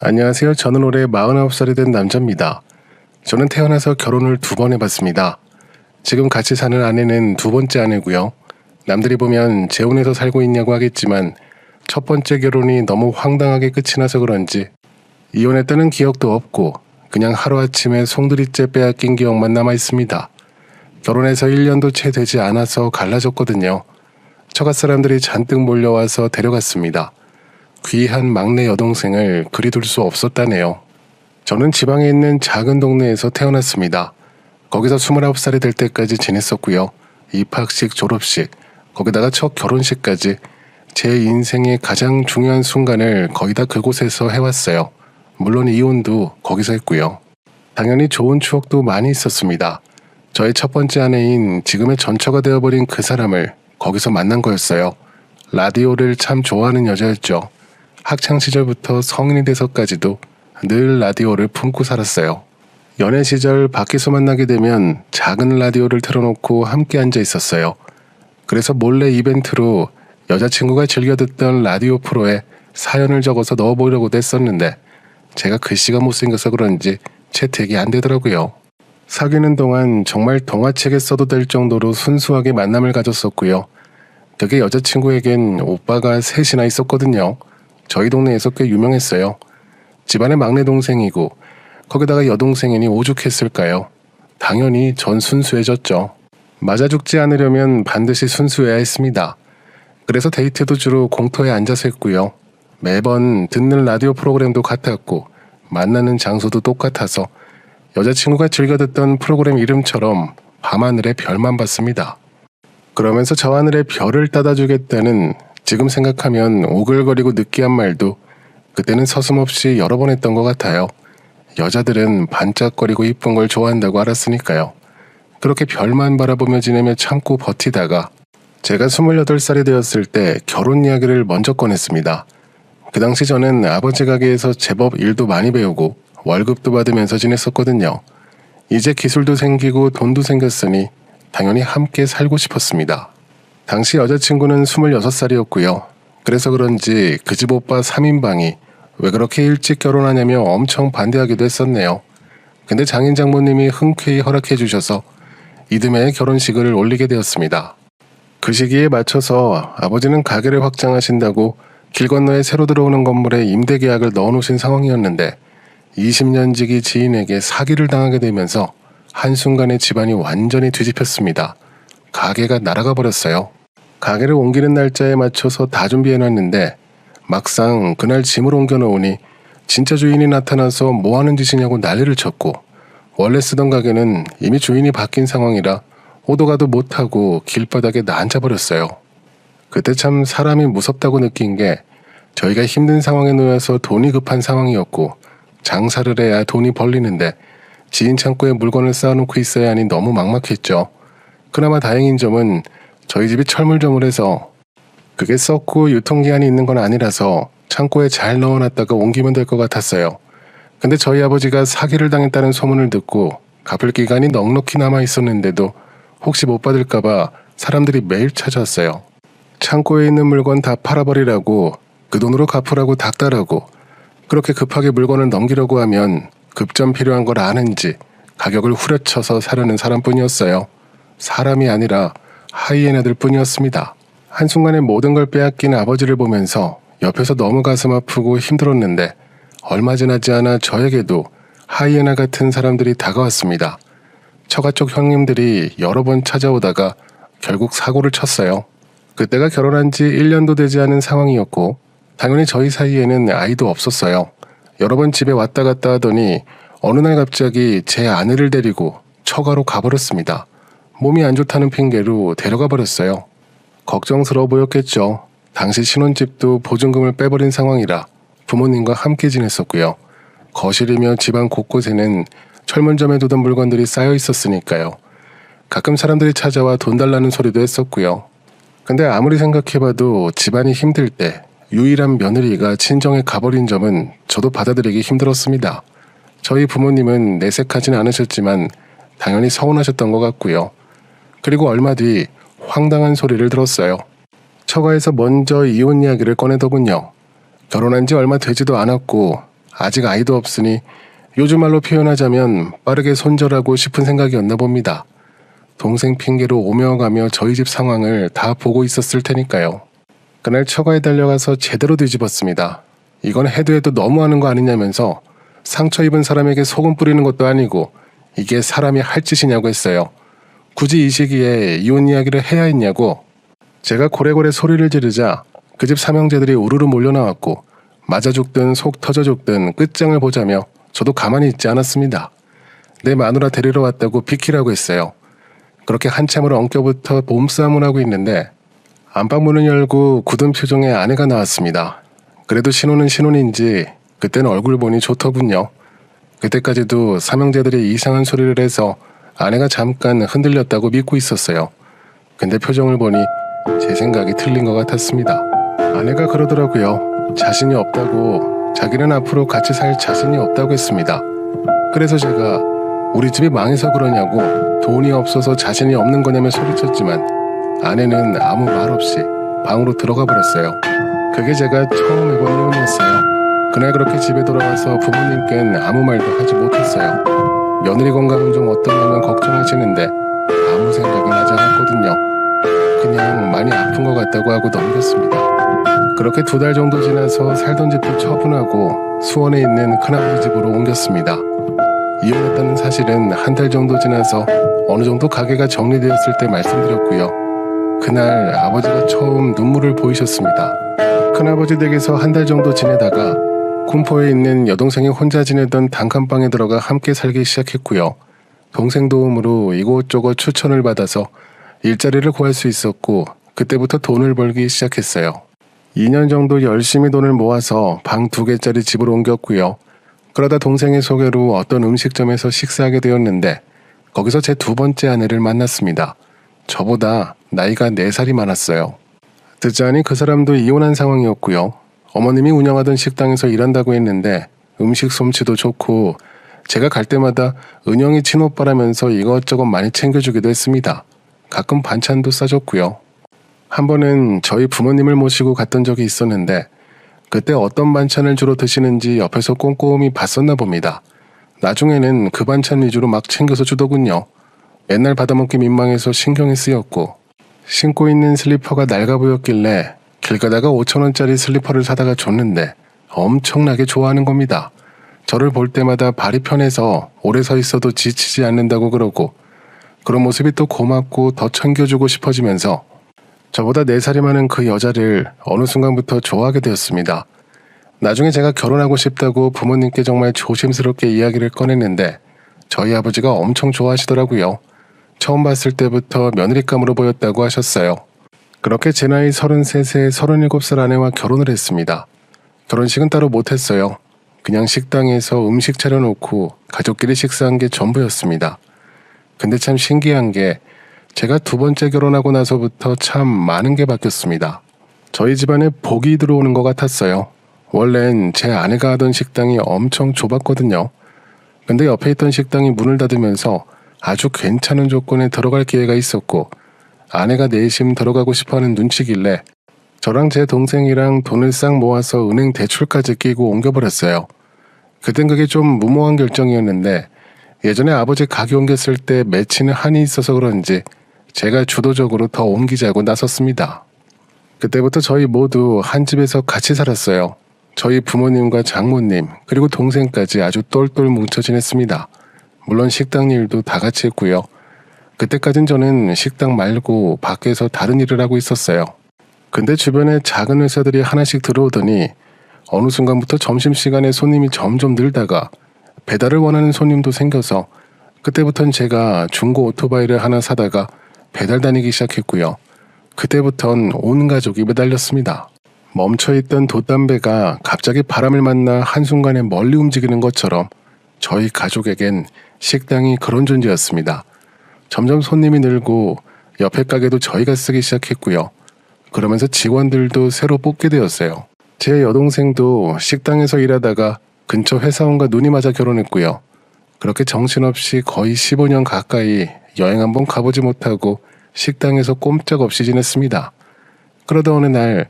안녕하세요. 저는 올해 49살이 된 남자입니다. 저는 태어나서 결혼을 2번 해봤습니다. 지금 같이 사는 아내는 2번째 아내고요. 남들이 보면 재혼해서 살고 있냐고 하겠지만 첫 번째 결혼이 너무 황당하게 끝이 나서 그런지 이혼했다는 기억도 없고 그냥 하루아침에 송두리째 빼앗긴 기억만 남아 있습니다. 결혼해서 1년도 채 되지 않아서 갈라졌거든요. 처갓 사람들이 잔뜩 몰려와서 데려갔습니다. 귀한 막내 여동생을 그리 둘 수 없었다네요. 저는 지방에 있는 작은 동네에서 태어났습니다. 거기서 29살이 될 때까지 지냈었고요. 입학식, 졸업식, 거기다가 첫 결혼식까지 제 인생의 가장 중요한 순간을 거의 다 그곳에서 해왔어요. 물론 이혼도 거기서 했고요. 당연히 좋은 추억도 많이 있었습니다. 저의 첫 번째 아내인 지금의 전처가 되어버린 그 사람을 거기서 만난 거였어요. 라디오를 참 좋아하는 여자였죠. 학창시절부터 성인이 돼서까지도 늘 라디오를 품고 살았어요. 연애 시절 밖에서 만나게 되면 작은 라디오를 틀어놓고 함께 앉아 있었어요. 그래서 몰래 이벤트로 여자친구가 즐겨 듣던 라디오 프로에 사연을 적어서 넣어보려고도 했었는데 제가 글씨가 못생겨서 그런지 채택이 안 되더라고요. 사귀는 동안 정말 동화책에 써도 될 정도로 순수하게 만남을 가졌었고요. 그게 여자친구에겐 오빠가 셋이나 있었거든요. 저희 동네에서 꽤 유명했어요. 집안의 막내 동생이고 거기다가 여동생이니 오죽했을까요? 당연히 전 순수해졌죠. 맞아 죽지 않으려면 반드시 순수해야 했습니다. 그래서 데이트도 주로 공터에 앉아서 했고요. 매번 듣는 라디오 프로그램도 같았고 만나는 장소도 똑같아서 여자친구가 즐겨 듣던 프로그램 이름처럼 밤하늘의 별만 봤습니다. 그러면서 저 하늘의 별을 따다주겠다는 지금 생각하면 오글거리고 느끼한 말도 그때는 서슴없이 여러 번 했던 것 같아요. 여자들은 반짝거리고 이쁜 걸 좋아한다고 알았으니까요. 그렇게 별만 바라보며 지내며 참고 버티다가 제가 28살이 되었을 때 결혼 이야기를 먼저 꺼냈습니다. 그 당시 저는 아버지 가게에서 제법 일도 많이 배우고 월급도 받으면서 지냈었거든요. 이제 기술도 생기고 돈도 생겼으니 당연히 함께 살고 싶었습니다. 당시 여자친구는 26살이었고요. 그래서 그런지 그 집 오빠 3인방이 왜 그렇게 일찍 결혼하냐며 엄청 반대하기도 했었네요. 근데 장인 장모님이 흔쾌히 허락해 주셔서 이듬해 결혼식을 올리게 되었습니다. 그 시기에 맞춰서 아버지는 가게를 확장하신다고 길 건너에 새로 들어오는 건물에 임대 계약을 넣어놓으신 상황이었는데 20년 지기 지인에게 사기를 당하게 되면서 한순간에 집안이 완전히 뒤집혔습니다. 가게가 날아가 버렸어요. 가게를 옮기는 날짜에 맞춰서 다 준비해놨는데 막상 그날 짐을 옮겨놓으니 진짜 주인이 나타나서 뭐하는 짓이냐고 난리를 쳤고 원래 쓰던 가게는 이미 주인이 바뀐 상황이라 오도 가도 못하고 길바닥에 나앉아버렸어요. 그때 참 사람이 무섭다고 느낀 게 저희가 힘든 상황에 놓여서 돈이 급한 상황이었고 장사를 해야 돈이 벌리는데 지인 창고에 물건을 쌓아놓고 있어야 하니 너무 막막했죠. 그나마 다행인 점은 저희 집이 철물점을 해서 그게 썩고 유통기한이 있는 건 아니라서 창고에 잘 넣어놨다가 옮기면 될 것 같았어요. 근데 저희 아버지가 사기를 당했다는 소문을 듣고 갚을 기간이 넉넉히 남아 있었는데도 혹시 못 받을까봐 사람들이 매일 찾아왔어요. 창고에 있는 물건 다 팔아버리라고 그 돈으로 갚으라고 닥달하고 그렇게 급하게 물건을 넘기려고 하면 급전 필요한 걸 아는지 가격을 후려쳐서 사려는 사람뿐이었어요. 사람이 아니라 하이에나들 뿐이었습니다. 한순간에 모든 걸 빼앗긴 아버지를 보면서 옆에서 너무 가슴 아프고 힘들었는데 얼마 지나지 않아 저에게도 하이에나 같은 사람들이 다가왔습니다. 처가 쪽 형님들이 여러 번 찾아오다가 결국 사고를 쳤어요. 그때가 결혼한 지 1년도 되지 않은 상황이었고 당연히 저희 사이에는 아이도 없었어요. 여러 번 집에 왔다 갔다 하더니 어느 날 갑자기 제 아내를 데리고 처가로 가버렸습니다. 몸이 안 좋다는 핑계로 데려가 버렸어요. 걱정스러워 보였겠죠. 당시 신혼집도 보증금을 빼버린 상황이라 부모님과 함께 지냈었고요. 거실이며 집안 곳곳에는 철문점에 두던 물건들이 쌓여 있었으니까요. 가끔 사람들이 찾아와 돈 달라는 소리도 했었고요. 근데 아무리 생각해봐도 집안이 힘들 때 유일한 며느리가 친정에 가버린 점은 저도 받아들이기 힘들었습니다. 저희 부모님은 내색하진 않으셨지만 당연히 서운하셨던 것 같고요. 그리고 얼마 뒤 황당한 소리를 들었어요. 처가에서 먼저 이혼 이야기를 꺼내더군요. 결혼한 지 얼마 되지도 않았고 아직 아이도 없으니 요즘 말로 표현하자면 빠르게 손절하고 싶은 생각이었나 봅니다. 동생 핑계로 오며 가며 저희 집 상황을 다 보고 있었을 테니까요. 그날 처가에 달려가서 제대로 뒤집었습니다. 이건 해도 해도 너무하는 거 아니냐면서 상처 입은 사람에게 소금 뿌리는 것도 아니고 이게 사람이 할 짓이냐고 했어요. 굳이 이 시기에 이혼 이야기를 해야 했냐고. 제가 고래고래 소리를 지르자 그 집 삼형제들이 우르르 몰려나왔고 맞아 죽든 속 터져 죽든 끝장을 보자며 저도 가만히 있지 않았습니다. 내 마누라 데리러 왔다고 비키라고 했어요. 그렇게 한참을 엉켜부터 몸싸움을 하고 있는데 안방 문을 열고 굳은 표정의 아내가 나왔습니다. 그래도 신혼은 신혼인지 그땐 얼굴 보니 좋더군요. 그때까지도 삼형제들이 이상한 소리를 해서 아내가 잠깐 흔들렸다고 믿고 있었어요. 근데 표정을 보니 제 생각이 틀린 것 같았습니다. 아내가 그러더라고요. 자신이 없다고, 자기는 앞으로 같이 살 자신이 없다고 했습니다. 그래서 제가 우리 집이 망해서 그러냐고, 돈이 없어서 자신이 없는 거냐며 소리쳤지만 아내는 아무 말 없이 방으로 들어가 버렸어요. 그게 제가 처음 해본 이혼이었어요. 그날 그렇게 집에 돌아와서 부모님께는 아무 말도 하지 못했어요. 며느리 건강은 좀 어떠냐면 걱정하시는데 아무 생각이 나지 않았거든요. 그냥 많이 아픈 것 같다고 하고 넘겼습니다. 그렇게 2달 정도 지나서 살던 집도 처분하고 수원에 있는 큰아버지 집으로 옮겼습니다. 이혼했다는 사실은 1달 정도 지나서 어느 정도 가게가 정리되었을 때 말씀드렸고요. 그날 아버지가 처음 눈물을 보이셨습니다. 큰아버지 댁에서 1달 정도 지내다가 군포에 있는 여동생이 혼자 지내던 단칸방에 들어가 함께 살기 시작했고요. 동생 도움으로 이곳저곳 추천을 받아서 일자리를 구할 수 있었고 그때부터 돈을 벌기 시작했어요. 2년 정도 열심히 돈을 모아서 방 2개짜리 집으로 옮겼고요. 그러다 동생의 소개로 어떤 음식점에서 식사하게 되었는데 거기서 제 2번째 아내를 만났습니다. 저보다 나이가 4살이 많았어요. 듣자하니 그 사람도 이혼한 상황이었고요. 어머님이 운영하던 식당에서 일한다고 했는데 음식 솜씨도 좋고 제가 갈 때마다 은영이 친오빠라면서 이것저것 많이 챙겨주기도 했습니다. 가끔 반찬도 싸줬고요. 한 번은 저희 부모님을 모시고 갔던 적이 있었는데 그때 어떤 반찬을 주로 드시는지 옆에서 꼼꼼히 봤었나 봅니다. 나중에는 그 반찬 위주로 막 챙겨서 주더군요. 맨날 받아먹기 민망해서 신경이 쓰였고 신고 있는 슬리퍼가 낡아 보였길래 길 가다가 5,000원짜리 슬리퍼를 사다가 줬는데 엄청나게 좋아하는 겁니다. 저를 볼 때마다 발이 편해서 오래 서 있어도 지치지 않는다고 그러고 그런 모습이 또 고맙고 더 챙겨주고 싶어지면서 저보다 4살이 많은 그 여자를 어느 순간부터 좋아하게 되었습니다. 나중에 제가 결혼하고 싶다고 부모님께 정말 조심스럽게 이야기를 꺼냈는데 저희 아버지가 엄청 좋아하시더라고요. 처음 봤을 때부터 며느리감으로 보였다고 하셨어요. 그렇게 제 나이 33세 37살 아내와 결혼을 했습니다. 결혼식은 따로 못했어요. 그냥 식당에서 음식 차려놓고 가족끼리 식사한 게 전부였습니다. 근데 참 신기한 게 제가 2번째 결혼하고 나서부터 참 많은 게 바뀌었습니다. 저희 집안에 복이 들어오는 것 같았어요. 원래는 제 아내가 하던 식당이 엄청 좁았거든요. 근데 옆에 있던 식당이 문을 닫으면서 아주 괜찮은 조건에 들어갈 기회가 있었고 아내가 내심 들어가고 싶어하는 눈치길래 저랑 제 동생이랑 돈을 싹 모아서 은행 대출까지 끼고 옮겨버렸어요. 그땐 그게 좀 무모한 결정이었는데 예전에 아버지 가게 옮겼을 때 맺히는 한이 있어서 그런지 제가 주도적으로 더 옮기자고 나섰습니다. 그때부터 저희 모두 한 집에서 같이 살았어요. 저희 부모님과 장모님 그리고 동생까지 아주 똘똘 뭉쳐 지냈습니다. 물론 식당 일도 다 같이 했고요. 그때까진 저는 식당 말고 밖에서 다른 일을 하고 있었어요. 근데 주변에 작은 회사들이 하나씩 들어오더니 어느 순간부터 점심시간에 손님이 점점 늘다가 배달을 원하는 손님도 생겨서 그때부턴 제가 중고 오토바이를 하나 사다가 배달 다니기 시작했고요. 그때부턴 온 가족이 매달렸습니다. 멈춰있던 돛담배가 갑자기 바람을 만나 한순간에 멀리 움직이는 것처럼 저희 가족에겐 식당이 그런 존재였습니다. 점점 손님이 늘고 옆에 가게도 저희가 쓰기 시작했고요. 그러면서 직원들도 새로 뽑게 되었어요. 제 여동생도 식당에서 일하다가 근처 회사원과 눈이 맞아 결혼했고요. 그렇게 정신없이 거의 15년 가까이 여행 한번 가보지 못하고 식당에서 꼼짝없이 지냈습니다. 그러다 어느 날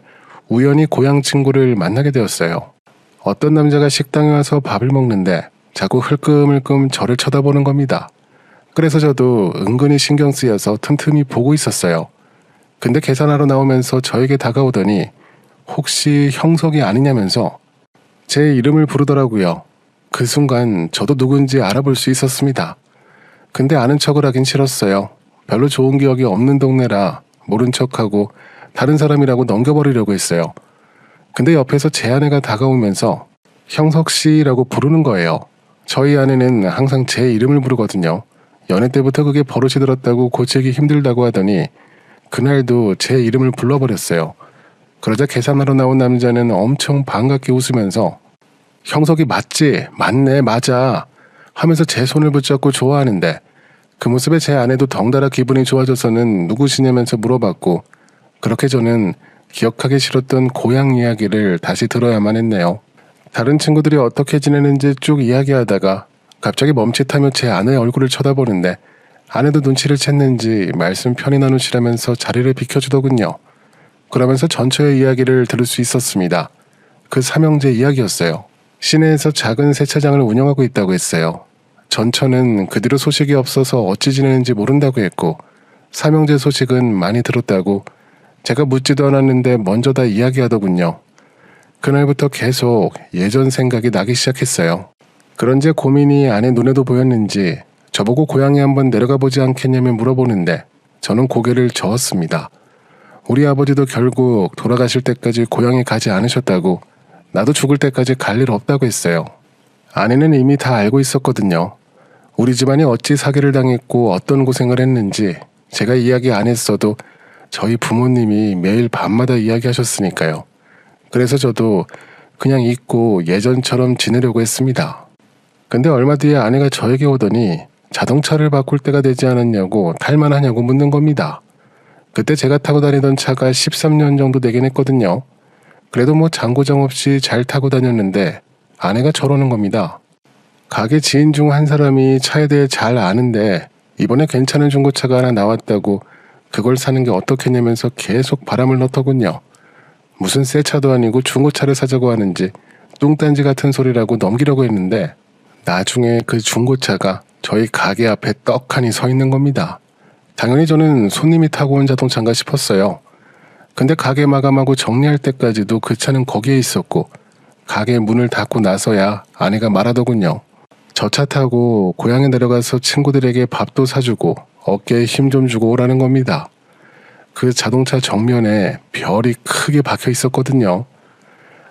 우연히 고향 친구를 만나게 되었어요. 어떤 남자가 식당에 와서 밥을 먹는데 자꾸 흘끔흘끔 저를 쳐다보는 겁니다. 그래서 저도 은근히 신경 쓰여서 틈틈이 보고 있었어요. 근데 계산하러 나오면서 저에게 다가오더니 혹시 형석이 아니냐면서 제 이름을 부르더라고요. 그 순간 저도 누군지 알아볼 수 있었습니다. 근데 아는 척을 하긴 싫었어요. 별로 좋은 기억이 없는 동네라 모른 척하고 다른 사람이라고 넘겨버리려고 했어요. 근데 옆에서 제 아내가 다가오면서 형석 씨라고 부르는 거예요. 저희 아내는 항상 제 이름을 부르거든요. 연애 때부터 그게 버릇이 들었다고 고치기 힘들다고 하더니 그날도 제 이름을 불러버렸어요. 그러자 계산하러 나온 남자는 엄청 반갑게 웃으면서 형석이 맞지? 맞네, 맞아 하면서 제 손을 붙잡고 좋아하는데 그 모습에 제 아내도 덩달아 기분이 좋아져서는 누구시냐면서 물어봤고 그렇게 저는 기억하기 싫었던 고향 이야기를 다시 들어야만 했네요. 다른 친구들이 어떻게 지내는지 쭉 이야기하다가 갑자기 멈칫하며 제 아내의 얼굴을 쳐다보는데 아내도 눈치를 챘는지 말씀 편히 나누시라면서 자리를 비켜주더군요. 그러면서 전처의 이야기를 들을 수 있었습니다. 그 삼형제 이야기였어요. 시내에서 작은 세차장을 운영하고 있다고 했어요. 전처는 그 뒤로 소식이 없어서 어찌 지내는지 모른다고 했고 삼형제 소식은 많이 들었다고 제가 묻지도 않았는데 먼저 다 이야기하더군요. 그날부터 계속 예전 생각이 나기 시작했어요. 그런지 고민이 아내 눈에도 보였는지 저보고 고향에 한번 내려가 보지 않겠냐며 물어보는데 저는 고개를 저었습니다. 우리 아버지도 결국 돌아가실 때까지 고향에 가지 않으셨다고 나도 죽을 때까지 갈 일 없다고 했어요. 아내는 이미 다 알고 있었거든요. 우리 집안이 어찌 사기를 당했고 어떤 고생을 했는지 제가 이야기 안 했어도 저희 부모님이 매일 밤마다 이야기하셨으니까요. 그래서 저도 그냥 잊고 예전처럼 지내려고 했습니다. 근데 얼마 뒤에 아내가 저에게 오더니 자동차를 바꿀 때가 되지 않았냐고 탈만하냐고 묻는 겁니다. 그때 제가 타고 다니던 차가 13년 정도 되긴 했거든요. 그래도 뭐 장고장 없이 잘 타고 다녔는데 아내가 저러는 겁니다. 가게 지인 중 한 사람이 차에 대해 잘 아는데 이번에 괜찮은 중고차가 하나 나왔다고 그걸 사는 게 어떻겠냐면서 계속 바람을 넣더군요. 무슨 새 차도 아니고 중고차를 사자고 하는지 뚱딴지 같은 소리라고 넘기려고 했는데 나중에 그 중고차가 저희 가게 앞에 떡하니 서 있는 겁니다. 당연히 저는 손님이 타고 온 자동차인가 싶었어요. 근데 가게 마감하고 정리할 때까지도 그 차는 거기에 있었고 가게 문을 닫고 나서야 아내가 말하더군요. 저 차 타고 고향에 내려가서 친구들에게 밥도 사주고 어깨에 힘 좀 주고 오라는 겁니다. 그 자동차 정면에 별이 크게 박혀 있었거든요.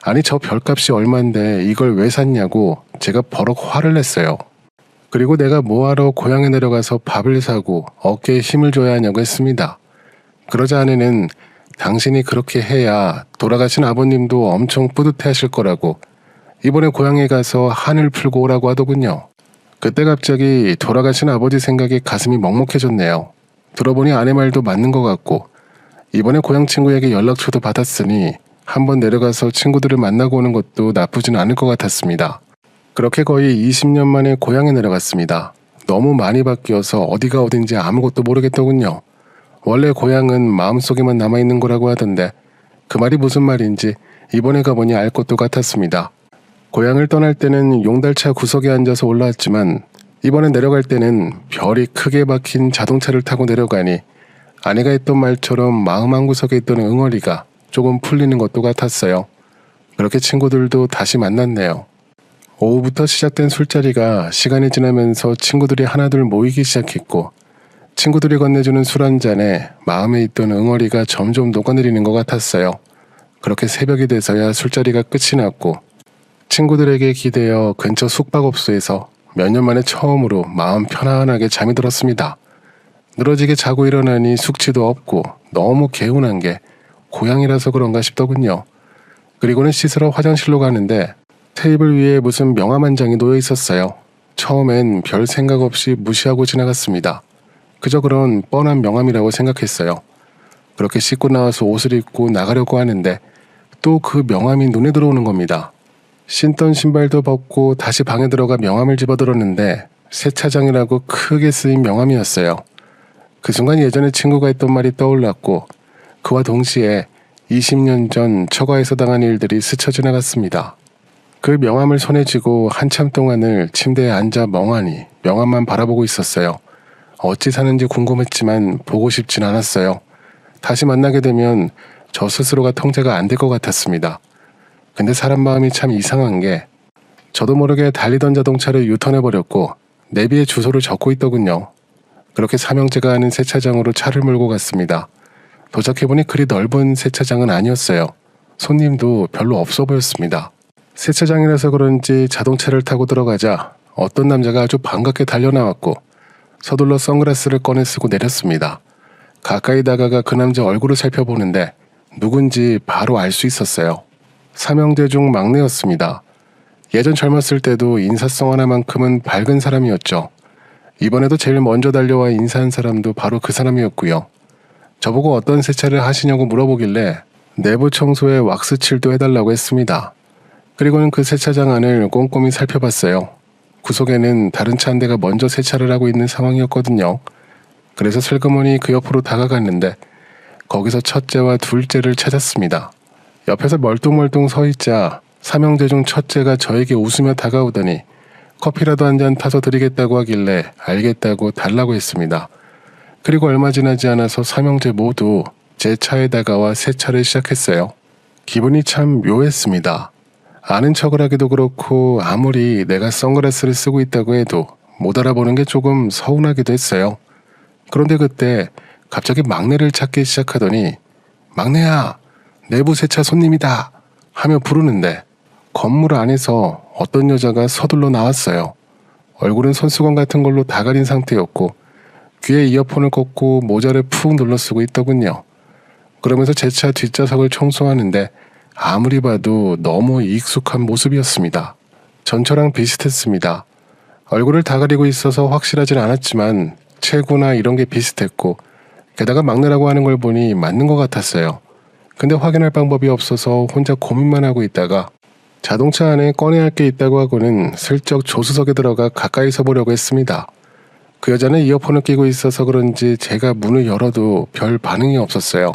아니 저 별값이 얼만데 이걸 왜 샀냐고 제가 버럭 화를 냈어요. 그리고 내가 뭐하러 고향에 내려가서 밥을 사고 어깨에 힘을 줘야 하냐고 했습니다. 그러자 아내는 당신이 그렇게 해야 돌아가신 아버님도 엄청 뿌듯해 하실 거라고 이번에 고향에 가서 한을 풀고 오라고 하더군요. 그때 갑자기 돌아가신 아버지 생각에 가슴이 먹먹해졌네요. 들어보니 아내 말도 맞는 것 같고 이번에 고향 친구에게 연락처도 받았으니 한번 내려가서 친구들을 만나고 오는 것도 나쁘진 않을 것 같았습니다. 그렇게 거의 20년 만에 고향에 내려갔습니다. 너무 많이 바뀌어서 어디가 어딘지 아무것도 모르겠더군요. 원래 고향은 마음속에만 남아있는 거라고 하던데 그 말이 무슨 말인지 이번에 가보니 알 것도 같았습니다. 고향을 떠날 때는 용달차 구석에 앉아서 올라왔지만 이번에 내려갈 때는 별이 크게 박힌 자동차를 타고 내려가니 아내가 했던 말처럼 마음 한구석에 있던 응어리가 조금 풀리는 것도 같았어요. 그렇게 친구들도 다시 만났네요. 오후부터 시작된 술자리가 시간이 지나면서 친구들이 하나둘 모이기 시작했고 친구들이 건네주는 술 한 잔에 마음에 있던 응어리가 점점 녹아내리는 것 같았어요. 그렇게 새벽이 돼서야 술자리가 끝이 났고 친구들에게 기대어 근처 숙박업소에서 몇 년 만에 처음으로 마음 편안하게 잠이 들었습니다. 늘어지게 자고 일어나니 숙취도 없고 너무 개운한 게 고향이라서 그런가 싶더군요. 그리고는 씻으러 화장실로 가는데 테이블 위에 무슨 명함 한 장이 놓여 있었어요. 처음엔 별 생각 없이 무시하고 지나갔습니다. 그저 그런 뻔한 명함이라고 생각했어요. 그렇게 씻고 나와서 옷을 입고 나가려고 하는데 또 그 명함이 눈에 들어오는 겁니다. 신던 신발도 벗고 다시 방에 들어가 명함을 집어들었는데 세차장이라고 크게 쓰인 명함이었어요. 그 순간 예전에 친구가 했던 말이 떠올랐고 그와 동시에 20년 전 처가에서 당한 일들이 스쳐 지나갔습니다. 그 명함을 손에 쥐고 한참 동안을 침대에 앉아 멍하니 명함만 바라보고 있었어요. 어찌 사는지 궁금했지만 보고 싶진 않았어요. 다시 만나게 되면 저 스스로가 통제가 안 될 것 같았습니다. 근데 사람 마음이 참 이상한 게 저도 모르게 달리던 자동차를 유턴해버렸고 내비에 주소를 적고 있더군요. 그렇게 삼형제가 아는 세차장으로 차를 몰고 갔습니다. 도착해보니 그리 넓은 세차장은 아니었어요. 손님도 별로 없어 보였습니다. 세차장이라서 그런지 자동차를 타고 들어가자 어떤 남자가 아주 반갑게 달려나왔고 서둘러 선글라스를 꺼내 쓰고 내렸습니다. 가까이 다가가 그 남자 얼굴을 살펴보는데 누군지 바로 알 수 있었어요. 삼형제 중 막내였습니다. 예전 젊었을 때도 인사성 하나만큼은 밝은 사람이었죠. 이번에도 제일 먼저 달려와 인사한 사람도 바로 그 사람이었고요. 저보고 어떤 세차를 하시냐고 물어보길래 내부 청소에 왁스칠도 해달라고 했습니다. 그리고는 그 세차장 안을 꼼꼼히 살펴봤어요. 구석에는 다른 차 한 대가 먼저 세차를 하고 있는 상황이었거든요. 그래서 슬그머니 그 옆으로 다가갔는데 거기서 첫째와 둘째를 찾았습니다. 옆에서 멀뚱멀뚱 서 있자 삼형제 중 첫째가 저에게 웃으며 다가오더니 커피라도 한 잔 타서 드리겠다고 하길래 알겠다고 달라고 했습니다. 그리고 얼마 지나지 않아서 삼형제 모두 제 차에 다가와 세차를 시작했어요. 기분이 참 묘했습니다. 아는 척을 하기도 그렇고 아무리 내가 선글라스를 쓰고 있다고 해도 못 알아보는 게 조금 서운하기도 했어요. 그런데 그때 갑자기 막내를 찾기 시작하더니 막내야, 내부 세차 손님이다 하며 부르는데 건물 안에서 어떤 여자가 서둘러 나왔어요. 얼굴은 손수건 같은 걸로 다 가린 상태였고 귀에 이어폰을 꽂고 모자를 푹 눌러 쓰고 있더군요. 그러면서 제 차 뒷좌석을 청소하는데 아무리 봐도 너무 익숙한 모습이었습니다. 전처랑 비슷했습니다. 얼굴을 다 가리고 있어서 확실하진 않았지만 체구나 이런 게 비슷했고 게다가 막내라고 하는 걸 보니 맞는 것 같았어요. 근데 확인할 방법이 없어서 혼자 고민만 하고 있다가 자동차 안에 꺼내야 할 게 있다고 하고는 슬쩍 조수석에 들어가 가까이서 보려고 했습니다. 그 여자는 이어폰을 끼고 있어서 그런지 제가 문을 열어도 별 반응이 없었어요.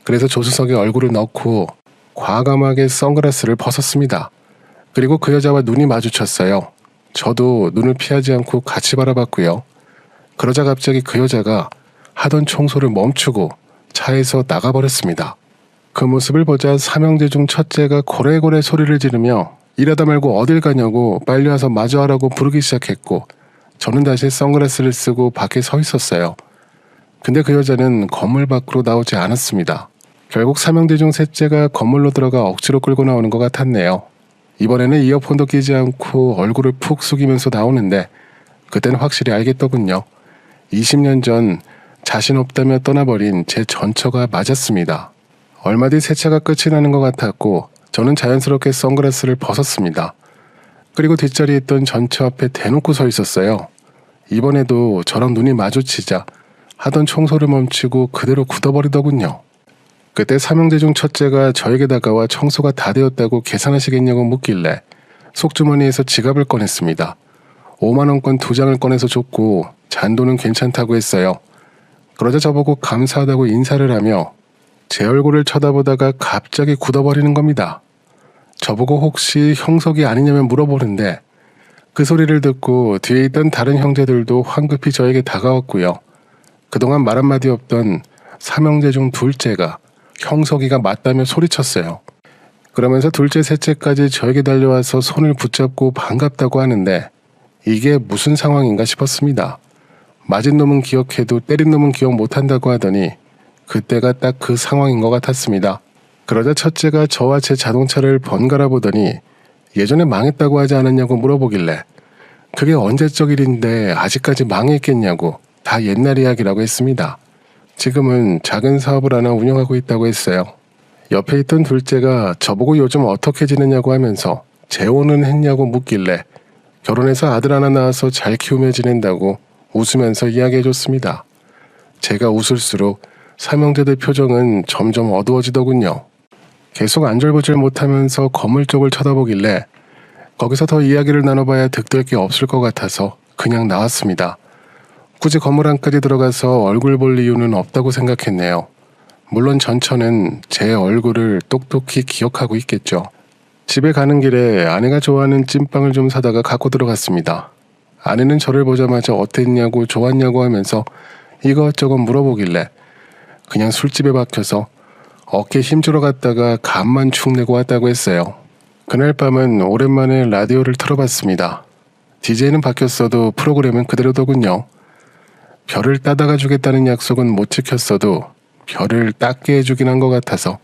그래서 조수석에 얼굴을 넣고 과감하게 선글라스를 벗었습니다. 그리고 그 여자와 눈이 마주쳤어요. 저도 눈을 피하지 않고 같이 바라봤고요. 그러자 갑자기 그 여자가 하던 청소를 멈추고 차에서 나가버렸습니다. 그 모습을 보자 삼형제 중 첫째가 고래고래 소리를 지르며 이러다 말고 어딜 가냐고 빨리 와서 마주하라고 부르기 시작했고 저는 다시 선글라스를 쓰고 밖에 서 있었어요. 근데 그 여자는 건물 밖으로 나오지 않았습니다. 결국 삼형제 중 셋째가 건물로 들어가 억지로 끌고 나오는 것 같았네요. 이번에는 이어폰도 끼지 않고 얼굴을 푹 숙이면서 나오는데 그때는 확실히 알겠더군요. 20년 전 자신 없다며 떠나버린 제 전처가 맞았습니다. 얼마 뒤 세차가 끝이 나는 것 같았고 저는 자연스럽게 선글라스를 벗었습니다. 그리고 뒷자리에 있던 전처 앞에 대놓고 서 있었어요. 이번에도 저랑 눈이 마주치자 하던 청소를 멈추고 그대로 굳어버리더군요. 그때 삼형제 중 첫째가 저에게 다가와 청소가 다 되었다고 계산하시겠냐고 묻길래 속주머니에서 지갑을 꺼냈습니다. 5만원권 2장을 꺼내서 줬고 잔돈은 괜찮다고 했어요. 그러자 저보고 감사하다고 인사를 하며 제 얼굴을 쳐다보다가 갑자기 굳어버리는 겁니다. 저보고 혹시 형석이 아니냐면 물어보는데 그 소리를 듣고 뒤에 있던 다른 형제들도 황급히 저에게 다가왔고요. 그동안 말 한마디 없던 삼형제 중 둘째가 형석이가 맞다며 소리쳤어요. 그러면서 둘째 셋째까지 저에게 달려와서 손을 붙잡고 반갑다고 하는데 이게 무슨 상황인가 싶었습니다. 맞은 놈은 기억해도 때린 놈은 기억 못한다고 하더니 그때가 딱 그 상황인 것 같았습니다. 그러자 첫째가 저와 제 자동차를 번갈아 보더니 예전에 망했다고 하지 않았냐고 물어보길래 그게 언제적 일인데 아직까지 망했겠냐고 다 옛날 이야기라고 했습니다. 지금은 작은 사업을 하나 운영하고 있다고 했어요. 옆에 있던 둘째가 저보고 요즘 어떻게 지내냐고 하면서 재혼은 했냐고 묻길래 결혼해서 아들 하나 낳아서 잘 키우며 지낸다고 웃으면서 이야기해줬습니다. 제가 웃을수록 삼형제들 표정은 점점 어두워지더군요. 계속 안절부절 못하면서 건물 쪽을 쳐다보길래 거기서 더 이야기를 나눠봐야 득될 게 없을 것 같아서 그냥 나왔습니다. 굳이 건물 안까지 들어가서 얼굴 볼 이유는 없다고 생각했네요. 물론 전처는 제 얼굴을 똑똑히 기억하고 있겠죠. 집에 가는 길에 아내가 좋아하는 찐빵을 좀 사다가 갖고 들어갔습니다. 아내는 저를 보자마자 어땠냐고 좋았냐고 하면서 이것저것 물어보길래 그냥 술집에 박혀서 어깨 힘주러 갔다가 간만 축 내고 왔다고 했어요. 그날 밤은 오랜만에 라디오를 틀어봤습니다. DJ는 바뀌었어도 프로그램은 그대로더군요. 별을 따다가 주겠다는 약속은 못 지켰어도 별을 닦게 해주긴 한 것 같아서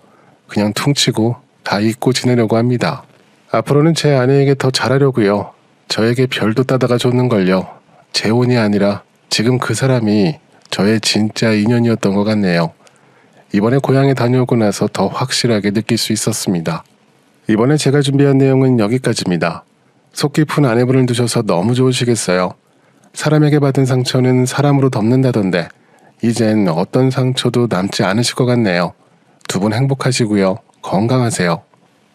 그냥 퉁치고 다 잊고 지내려고 합니다. 앞으로는 제 아내에게 더 잘하려고요. 저에게 별도 따다가 줬는걸요. 재혼이 아니라 지금 그 사람이 저의 진짜 인연이었던 것 같네요. 이번에 고향에 다녀오고 나서 더 확실하게 느낄 수 있었습니다. 이번에 제가 준비한 내용은 여기까지입니다. 속 깊은 아내분을 두셔서 너무 좋으시겠어요. 사람에게 받은 상처는 사람으로 덮는다던데 이젠 어떤 상처도 남지 않으실 것 같네요. 두 분 행복하시고요. 건강하세요.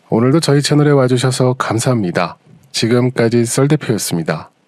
오늘도 저희 채널에 와주셔서 감사합니다. 지금까지 썰대표였습니다.